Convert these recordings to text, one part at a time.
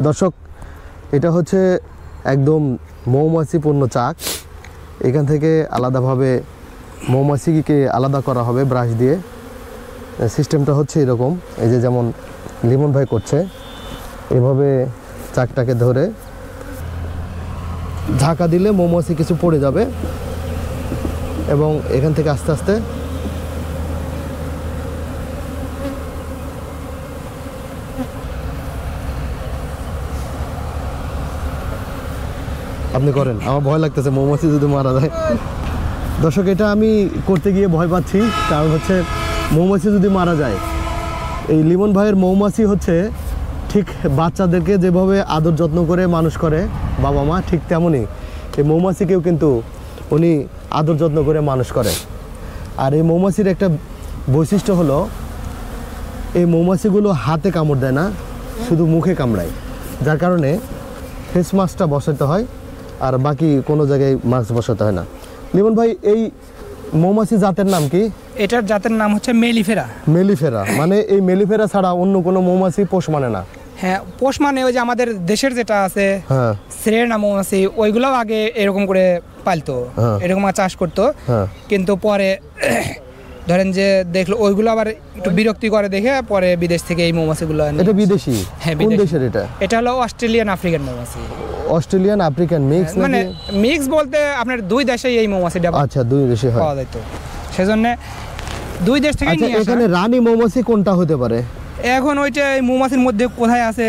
দর্শক, এটা হচ্ছে একদম মৌমাছিপূর্ণ চাক। এখান থেকে আলাদাভাবে মৌমাছিকে আলাদা করা হবে ব্রাশ দিয়ে। সিস্টেমটা হচ্ছে এরকম, এই যে যেমন লিমন ভাই করছে, এভাবে চাকটাকে ধরে ঝাঁকা দিলে মৌমাছি কিছু পড়ে যাবে এবং এখান থেকে আস্তে আস্তে আপনি করেন। আমার ভয় লাগতেছে মৌমাছি যদি মারা যায়। দর্শক, এটা আমি করতে গিয়ে ভয় পাচ্ছি, কারণ হচ্ছে মৌমাছি যদি মারা যায়, এই লিমন ভাইয়ের মৌমাছি হচ্ছে ঠিক বাচ্চাদেরকে যেভাবে আদর যত্ন করে মানুষ করে বাবা মা, ঠিক তেমনই এই মৌমাছিকেও কিন্তু উনি আদর যত্ন করে মানুষ করে। আর এই মৌমাছির একটা বৈশিষ্ট্য হলো, এই মৌমাছিগুলো হাতে কামড় দেয় না, শুধু মুখে কামড়ায়, যার কারণে ফেস মাস্কটা বসাতে হয়, আর বাকি কোনো জায়গায় মাস্ক বসাতে হয় না। লিমন ভাই, এই মৌমাছি জাতের নাম কি? এটার জাতের নাম হচ্ছে মেলিফেরা। মেলিফেরা মানে এই মেলিফেরা ছাড়া অন্য কোনো মৌমাছি পোষ মানে না? হ্যাঁ, পোষ মানে ওই যে আমাদের দেশের যেটা আছে, হ্যাঁ, সিরেনা মৌমাছি, ওইগুলোও আগে এরকম করে পালতো, এরকম চাষ করতো। কিন্তু পরে ধরেন যে দেখলো ওইগুলো আবার একটু বিরক্তি করে দেখে পরে বিদেশ থেকে এই মৌমাছিগুলো। এটা বিদেশি? হ্যাঁ, কোন দেশের এটা? এটা হলো অস্ট্রেলিয়ান আফ্রিকান মৌমাছি। Australian African mix? মানে মিক্স বলতে আপনার দুই দেশেই এই মৌমাছিটা। আচ্ছা, দুই দেশে হয়, পাওয়া যায়। তো সেজন্য দুই দেশ থেকে নিয়ে আসা। এখানে রানী মৌমাছি কোনটা হতে পারে? এখন ওইটা এই মৌমাছির মধ্যে কোথায় আছে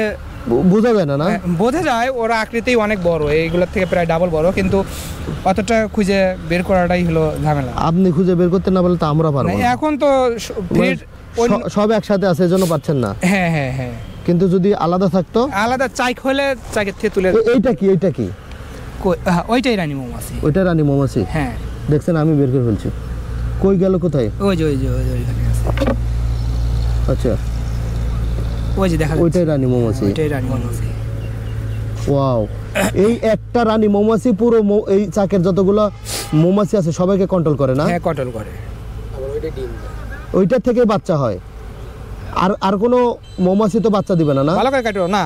বোঝা যায় না। না, বোঝা যায়, ওরা আকৃতি অনেক বড়, এইগুলোর থেকে প্রায় ডাবল বড়, কিন্তু অতটা খুঁজে বের করাটাই হলো ঝামেলা। আপনি খুঁজে বের করতে না বলে তো আমরা পারবো না। এখন তো সব একসাথে আছে, এজন্য পাচ্ছেন না। হ্যাঁ হ্যাঁ হ্যাঁ, কিন্তু যদি আলাদা থাকতো? আলাদা চাক হলে চাকের থেকে তুলে। এইটা কি? এইটা কি? ওইটাই রানী মৌমাছি। ওইটা রানী মৌমাছি? হ্যাঁ, দেখছেন আমি বের করে ফেলছি। কই গেল? কোথায়? ওই যে ওইখানে আছে। আচ্ছা, ওই যে দেখা, ওইটাই রানী মৌমাছি। ওইটাই রানী মৌমাছি। ওয়াও, এই একটা রানী মৌমাছি পুরো এই চাকের যতগুলো মৌমাছি আছে সবাইকে কন্ট্রোল করে না? হ্যাঁ, কন্ট্রোল করে। ওইটা থেকে বাচ্চা হয়। আর কোনো মৌমাছি তো বাচ্চা দিবে না? না, ভালো করে কাটো না।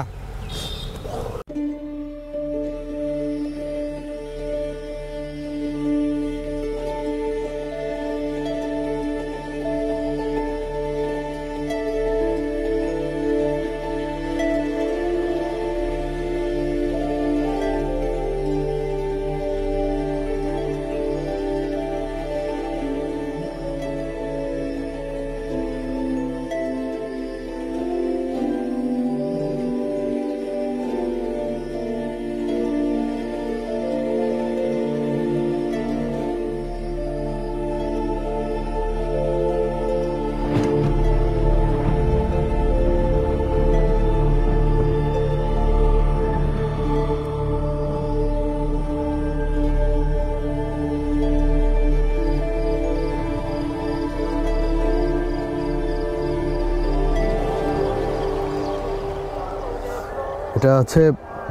এটা হচ্ছে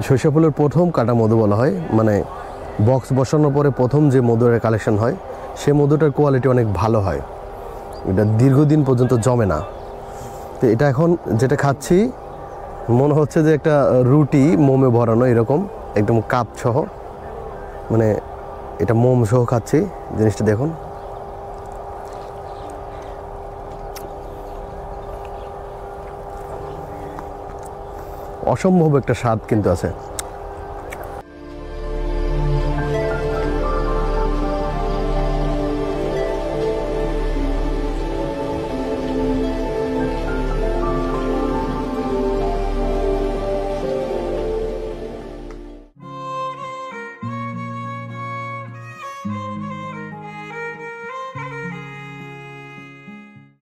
সরিষা ফুলের প্রথম কাটা মধু বলা হয়, মানে বক্স বসানোর পরে প্রথম যে মধুর কালেকশন হয়, সে মধুটার কোয়ালিটি অনেক ভালো হয়, এটা দীর্ঘদিন পর্যন্ত জমে না। তো এটা এখন যেটা খাচ্ছি মনে হচ্ছে যে একটা রুটি মোমে ভরানো, এরকম একদম কাপ সহ, মানে এটা মোম সহ খাচ্ছি। জিনিসটা দেখুন, অসম্ভব একটা স্বাদ কিন্তু আছে।